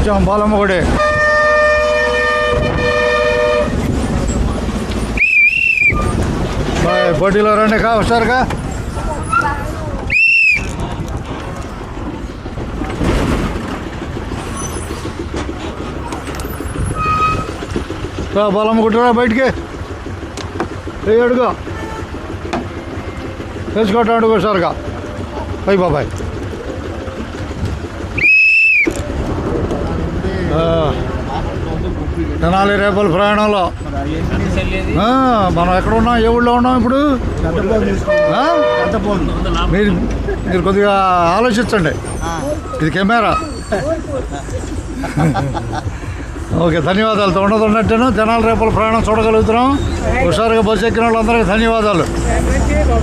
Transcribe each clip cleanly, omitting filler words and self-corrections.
వచ్చాం బాలమ్మ గుడి. పోటీలో రండి హుషారుగా. బాలమ్మ గుడిరా బయటికి అడుగు తెచ్చుకోవటం అడుగు హుషారుగా. అయ్యి బాబాయ్ తెనాలి రేపల ప్రయాణంలో మనం ఎక్కడ ఉన్నాం, ఏ ఊళ్ళో ఉన్నాం ఇప్పుడు? మీరు మీరు కొద్దిగా ఆలోచించండి, ఇది కెమెరా. ఓకే, ధన్యవాదాలు. ఉన్నట్టేను తెనాలి రేపల ప్రయాణం చూడగలుగుతున్నాం. హుషారుగా బస్సు ఎక్కిన వాళ్ళందరికీ ధన్యవాదాలు.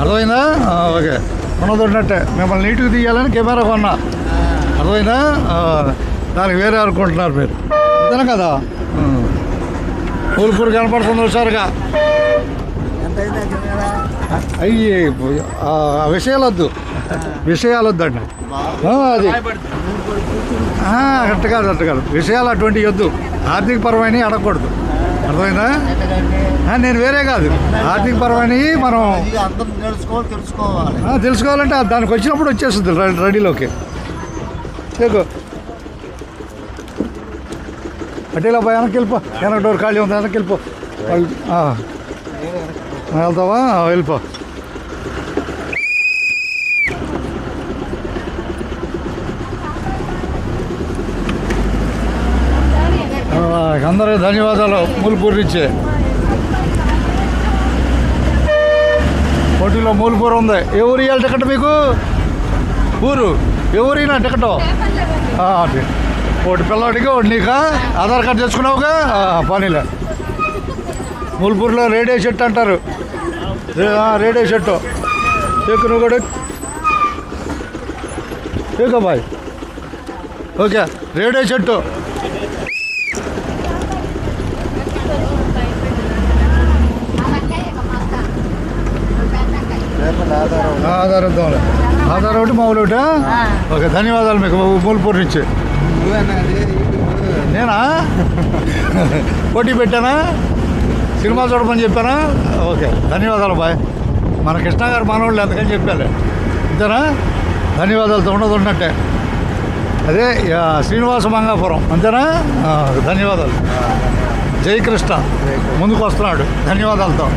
అర్థమైందా? ఓకే, ఉన్నట్టే. మిమ్మల్ని నీట్గా తీయాలని కెమెరా కొన్నా, అర్థమైందా? దానికి వేరే అనుకుంటున్నారు మీరు, అంతేనా కదా? పూలపూరు కనపడుతుంది హుషారుగా. అయ్యి విషయాలొద్దు అండి. అది అట్ట కాదు విషయాలు అటువంటివి వద్దు. ఆర్థిక పరమైనవి అడగకూడదు, అర్థమైందా? నేను వేరే కాదు, ఆర్థిక పరమైనవి మనం తెలుసుకోవాలంటే దానికి వచ్చినప్పుడు వచ్చేస్తుంది రెడీలోకి. చెక్కు అట్టేలా పోయి వెనక్కి వెళ్ళిపో, వెనక డోర్ ఖాళీ ఉంది, వెనక్కి వెళ్ళిపో. వెళ్తావా? వెళ్ళిపో. అందరికీ ధన్యవాదాలు. మూలపూరు నుంచి పోటీలో మూలపూరు ఉంది. ఏ ఊరు ఇవ్వాలి టికెట్ మీకు? ఊరు ఏ ఊరినా టికెట్? ఒకటి పిల్లవాడికి ఒకటి నీకా? ఆధార్ కార్డు తెచ్చుకున్నావుగా? పనిలే. మూలపూర్లో రేడియో చెట్టు అంటారు, రేడియో చెట్టు. ఎక్కువ నువ్వు కూడా ఎక్కువ బాయ్. ఓకే, రేడియో చెట్టు. ఆధార్ ఒకటి మామూలు ఒకటి. ఓకే, ధన్యవాదాలు మీకు మూలపూర్ నుంచి. నేనా పోటీ పెట్టానా? సినిమా చూడమని చెప్పానా? ఓకే, ధన్యవాదాలు బాయ్. మన కృష్ణ గారు మనవాళ్ళు ఎంతకని చెప్పాలి, అంతేనా? ధన్యవాదాలతో ఉన్నట్టే. అదే శ్రీనివాస మంగాపురం, అంతేనా? ధన్యవాదాలు. జై కృష్ణ ముందుకు వస్తున్నాడు, ధన్యవాదాలతో.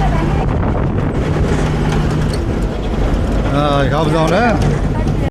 ఆపుదాంలే.